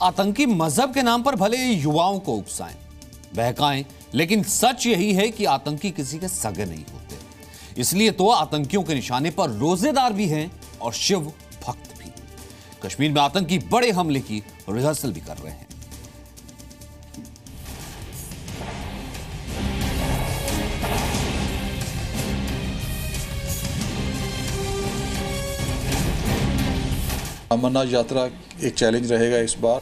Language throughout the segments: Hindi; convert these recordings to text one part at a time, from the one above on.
आतंकी मजहब के नाम पर भले युवाओं को उकसाएं, बहकाएं, लेकिन सच यही है कि आतंकी किसी के सगे नहीं होते। इसलिए तो आतंकियों के निशाने पर रोजेदार भी हैं और शिव भक्त भी। कश्मीर में आतंकी बड़े हमले की रिहर्सल भी कर रहे हैं। अमरनाथ यात्रा एक चैलेंज रहेगा इस बार।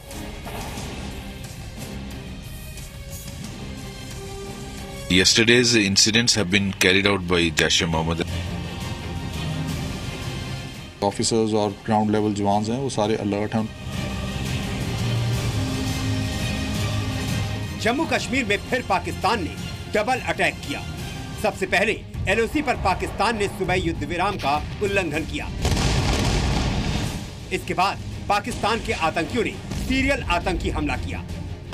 Yesterday's incidents have been carried out by Jaish-e-Mohammed. Officers और ग्राउंड लेवल जवान हैं वो सारे अलर्ट हैं। जम्मू कश्मीर में फिर पाकिस्तान ने डबल अटैक किया। सबसे पहले एलओसी पर पाकिस्तान ने सुबह युद्ध विराम का उल्लंघन किया। इसके बाद पाकिस्तान के आतंकियों ने सीरियल आतंकी हमला किया।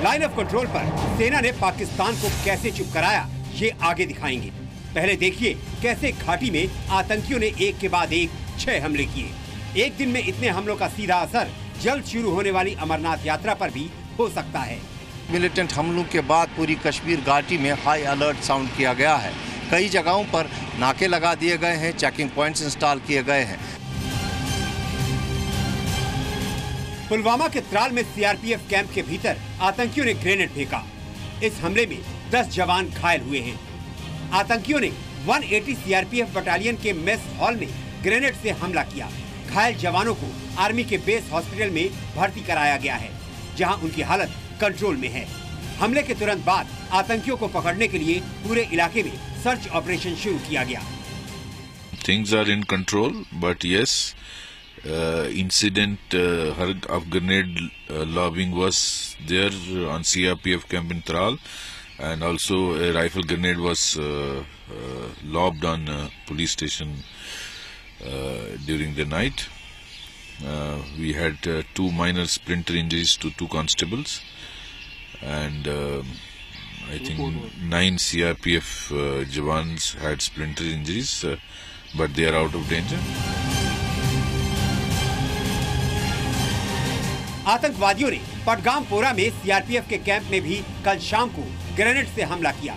लाइन ऑफ कंट्रोल पर सेना ने पाकिस्तान को कैसे चुप कराया, ये आगे दिखाएंगे। पहले देखिए कैसे घाटी में आतंकियों ने एक के बाद एक 6 हमले किए। एक दिन में इतने हमलों का सीधा असर जल्द शुरू होने वाली अमरनाथ यात्रा पर भी हो सकता है। मिलिटेंट हमलों के बाद पूरी कश्मीर घाटी में हाई अलर्ट साउंड किया गया है। कई जगहों पर नाके लगा दिए गए हैं, चेकिंग पॉइंट्स इंस्टॉल किए गए हैं। पुलवामा के त्राल में सीआरपीएफ कैंप के भीतर आतंकियों ने ग्रेनेड फेंका। इस हमले में 10 जवान घायल हुए हैं। आतंकियों ने 180 सीआरपीएफ बटालियन के मेस हॉल में ग्रेनेड से हमला किया। घायल जवानों को आर्मी के बेस हॉस्पिटल में भर्ती कराया गया है, जहां उनकी हालत कंट्रोल में है। हमले के तुरंत बाद आतंकियों को पकड़ने के लिए पूरे इलाके में सर्च ऑपरेशन शुरू किया गया। Things are in control, but yes, incident of grenade lobbing was there on CRPF camp in Tral, and also a rifle grenade was lobbed on police station during the night. We had 2 minor splinter injuries to 2 constables, and I think 9 CRPF jawans had splinter injuries, but they are out of danger. आतंकवादियों ने पटगाम पोरा में सीआरपीएफ के कैंप में भी कल शाम को ग्रेनेड से हमला किया।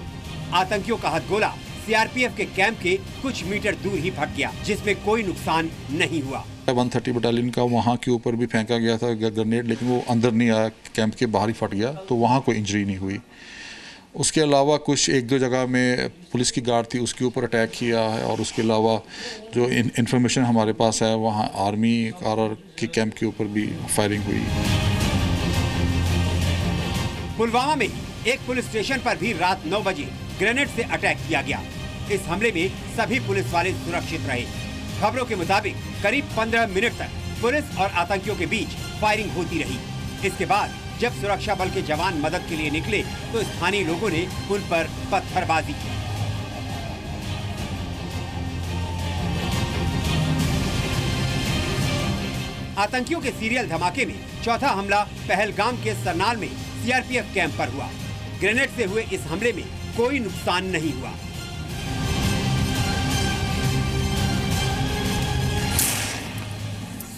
आतंकियों का हथगोला सीआरपीएफ के कैंप के कुछ मीटर दूर ही फट गया, जिसमें कोई नुकसान नहीं हुआ। 130 बटालियन का वहाँ के ऊपर भी फेंका गया था ग्रेनेड, लेकिन वो अंदर नहीं आया, कैंप के बाहर ही फट गया, तो वहाँ कोई इंजरी नहीं हुई। उसके अलावा कुछ 1-2 जगह में पुलिस की गार्ड थी, उसके ऊपर अटैक किया है, और उसके अलावा जो इन्फॉर्मेशन हमारे पास है वहाँ आर्मी कार के कैंप के ऊपर भी फायरिंग हुई। पुलवामा में एक पुलिस स्टेशन पर भी रात 9 बजे ग्रेनेड से अटैक किया गया। इस हमले में सभी पुलिस वाले सुरक्षित रहे। खबरों के मुताबिक करीब 15 मिनट तक पुलिस और आतंकियों के बीच फायरिंग होती रही। इसके बाद जब सुरक्षा बल के जवान मदद के लिए निकले तो स्थानीय लोगों ने उन पर पत्थरबाजी की। आतंकियों के सीरियल धमाके में चौथा हमला पहलगाम के सरनाल में सीआरपीएफ कैंप पर हुआ। ग्रेनेड से हुए इस हमले में कोई नुकसान नहीं हुआ।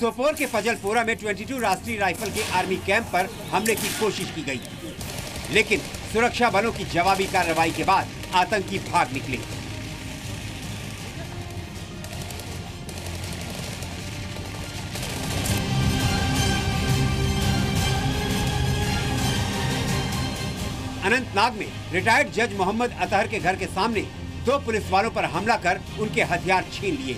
सोपोर के फजलपोरा में 22 राष्ट्रीय राइफल के आर्मी कैंप पर हमले की कोशिश की गई, लेकिन सुरक्षा बलों की जवाबी कार्रवाई के बाद आतंकी भाग निकले। अनंतनाग में रिटायर्ड जज मोहम्मद अतहर के घर के सामने 2 पुलिस वालों पर हमला कर उनके हथियार छीन लिए।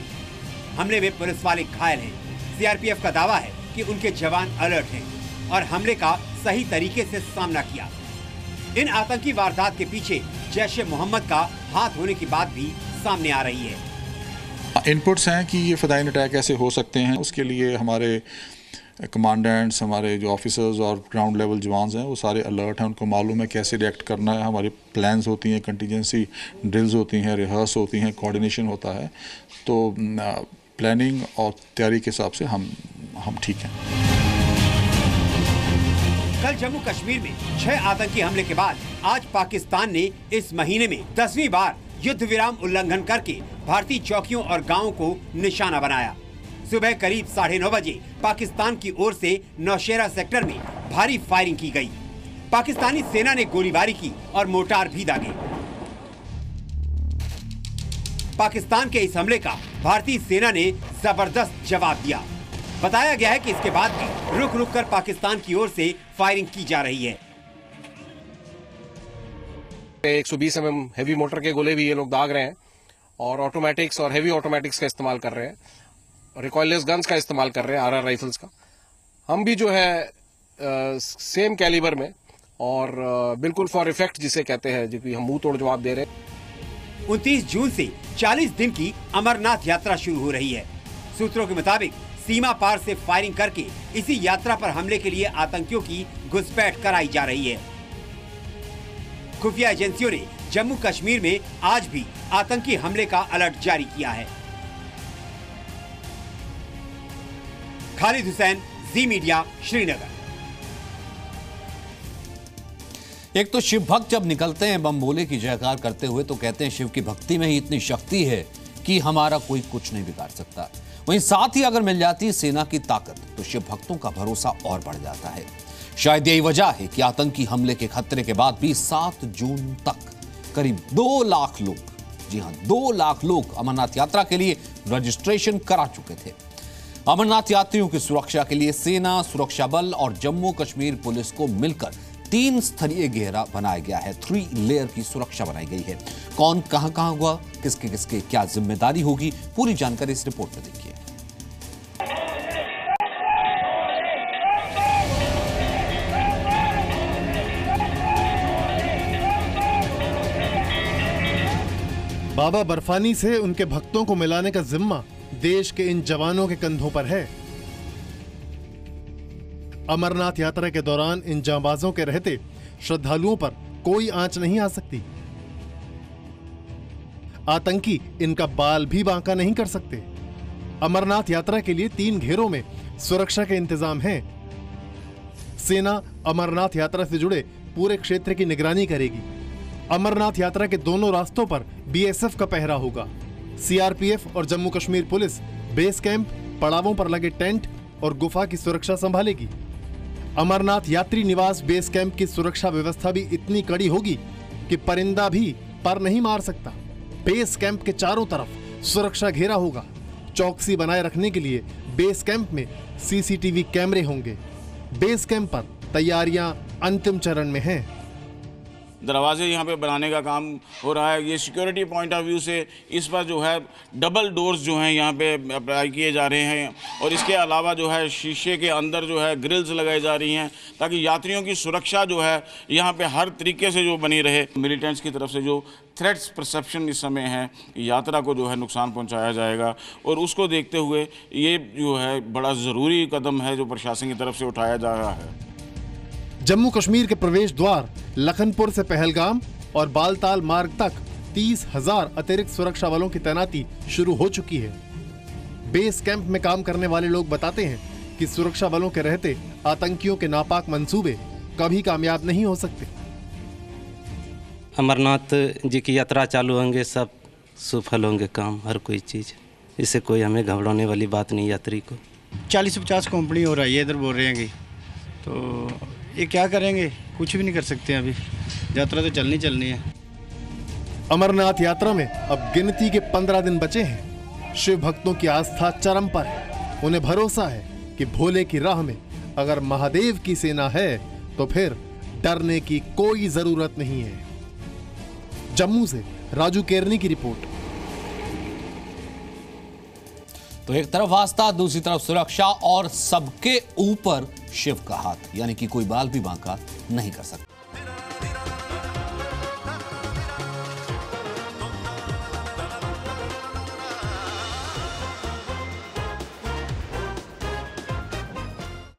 हमले में पुलिस वाले घायल हैं। सीआरपीएफ का दावा है कि उनके जवान अलर्ट हैं और हमले का सही तरीके से सामना किया। इन आतंकी वारदात के पीछे जैश-ए-मोहम्मद का हाथ होने की बात भी सामने आ रही है। इनपुट्स हैं कि ये फ़दाई अटैक ऐसे हो सकते हैं। उसके लिए हमारे कमांडेंट्स, हमारे जो ऑफिसर्स और ग्राउंड लेवल जवान हैं वो सारे अलर्ट हैं। उनको मालूम है कैसे रिएक्ट करना है। हमारी प्लान्स होती हैं, कंटीजेंसी ड्रिल्स होती हैं, रिहर्स होती हैं, कोऑर्डिनेशन होता है। तो प्लानिंग और तैयारी के हिसाब से हम ठीक हैं। कल जम्मू कश्मीर में 6 आतंकी हमले के बाद आज पाकिस्तान ने इस महीने में 10वीं बार युद्ध विराम उल्लंघन करके भारतीय चौकियों और गांवों को निशाना बनाया। सुबह करीब 9:30 बजे पाकिस्तान की ओर से नौशेरा सेक्टर में भारी फायरिंग की गई। पाकिस्तानी सेना ने गोलीबारी की और मोर्टार भी दागे। पाकिस्तान के इस हमले का भारतीय सेना ने जबरदस्त जवाब दिया। बताया गया है कि इसके बाद भी रुक रुक कर पाकिस्तान की ओर से फायरिंग की जा रही है। 120 mm हेवी मोटर के गोले भी ये लोग दाग रहे हैं और ऑटोमेटिक्स और हेवी ऑटोमेटिक्स का इस्तेमाल कर रहे हैं, रिकॉइललेस गन्स का इस्तेमाल कर रहे हैं, आरआर राइफल्स का। हम भी जो है सेम कैलिबर में और बिल्कुल फॉर इफेक्ट जिसे कहते हैं, जो कि हम मुंह तोड़ जवाब दे रहे हैं। 29 जून से 40 दिन की अमरनाथ यात्रा शुरू हो रही है। सूत्रों के मुताबिक सीमा पार से फायरिंग करके इसी यात्रा पर हमले के लिए आतंकियों की घुसपैठ कराई जा रही है। खुफिया एजेंसियों ने जम्मू कश्मीर में आज भी आतंकी हमले का अलर्ट जारी किया है। खालिद हुसैन, जी मीडिया, श्रीनगर। एक तो शिव भक्त जब निकलते हैं बम भोले की जयकार करते हुए तो कहते हैं शिव की भक्ति में ही इतनी शक्ति है कि हमारा कोई कुछ नहीं बिगाड़ सकता। वहीं साथ ही अगर मिल जाती है सेना की ताकत तो शिव भक्तों का भरोसा और बढ़ जाता है। शायद यही वजह है कि आतंकी हमले के खतरे के बाद भी 7 जून तक करीब 2 लाख लोग, जी हां 2 लाख लोग अमरनाथ यात्रा के लिए रजिस्ट्रेशन करा चुके थे। अमरनाथ यात्रियों की सुरक्षा के लिए सेना, सुरक्षा बल और जम्मू कश्मीर पुलिस को मिलकर 3 स्तरीय घेरा बनाया गया है। 3 लेयर की सुरक्षा बनाई गई है। कौन कहां हुआ, किसके किसके क्या जिम्मेदारी होगी, पूरी जानकारी इस रिपोर्ट में देखिए। बाबा बर्फानी से उनके भक्तों को मिलाने का जिम्मा देश के इन जवानों के कंधों पर है। अमरनाथ यात्रा के दौरान इन जांबाजों के रहते श्रद्धालुओं पर कोई आंच नहीं आ सकती। आतंकी इनका बाल भी बांका नहीं कर सकते। अमरनाथ यात्रा के लिए 3 घेरों में सुरक्षा के इंतजाम हैं। सेना अमरनाथ यात्रा से जुड़े पूरे क्षेत्र की निगरानी करेगी। अमरनाथ यात्रा के दोनों रास्तों पर बीएसएफ का पहरा होगा। सीआरपीएफ और Jammu Kashmir police base camp, पड़ावों पर लगे टेंट और गुफा की सुरक्षा संभालेगी। अमरनाथ यात्री निवास बेस कैंप की सुरक्षा व्यवस्था भी इतनी कड़ी होगी कि परिंदा भी पर नहीं मार सकता। बेस कैंप के चारों तरफ सुरक्षा घेरा होगा। चौकसी बनाए रखने के लिए बेस कैंप में सीसीटीवी कैमरे होंगे। बेस कैंप पर तैयारियां अंतिम चरण में हैं। दरवाजे यहाँ पे बनाने का काम हो रहा है। ये सिक्योरिटी पॉइंट ऑफ व्यू से इस पर जो है डबल डोर्स जो हैं यहाँ पे अप्लाई किए जा रहे हैं और इसके अलावा जो है शीशे के अंदर जो है ग्रिल्स लगाई जा रही हैं ताकि यात्रियों की सुरक्षा जो है यहाँ पे हर तरीके से जो बनी रहे। मिलिटेंट्स की तरफ से जो थ्रेट्स परसेप्शन इस समय है, यात्रा को जो है नुकसान पहुँचाया जाएगा और उसको देखते हुए ये जो है बड़ा ज़रूरी कदम है जो प्रशासन की तरफ से उठाया जा रहा है। जम्मू कश्मीर के प्रवेश द्वार लखनपुर से पहलगाम और बालताल मार्ग तक 30,000 अतिरिक्त सुरक्षा बलों की तैनाती शुरू हो चुकी है। बेस कैंप में काम करने वाले लोग बताते हैं कि सुरक्षा बलों के रहते आतंकियों के नापाक मंसूबे कभी कामयाब नहीं हो सकते। अमरनाथ जी की यात्रा चालू होंगे, सब सफल होंगे काम, हर कोई चीज़। इससे कोई हमें घबराने वाली बात नहीं। यात्री को 40-50 कंपनी हो रही है, इधर बोल रहे हैं कि तो ये क्या करेंगे, कुछ भी नहीं कर सकते। अभी यात्रा तो चलनी है। अमरनाथ यात्रा में अब गिनती के 15 दिन बचे हैं। शिव भक्तों की आस्था चरम पर है। उन्हें भरोसा है कि भोले की राह में अगर महादेव की सेना है तो फिर डरने की कोई जरूरत नहीं है। जम्मू से राजू केरनी की रिपोर्ट। तो एक तरफ आस्था, दूसरी तरफ सुरक्षा और सबके ऊपर शिव का हाथ, यानी कि कोई बाल भी बांका नहीं कर सकता।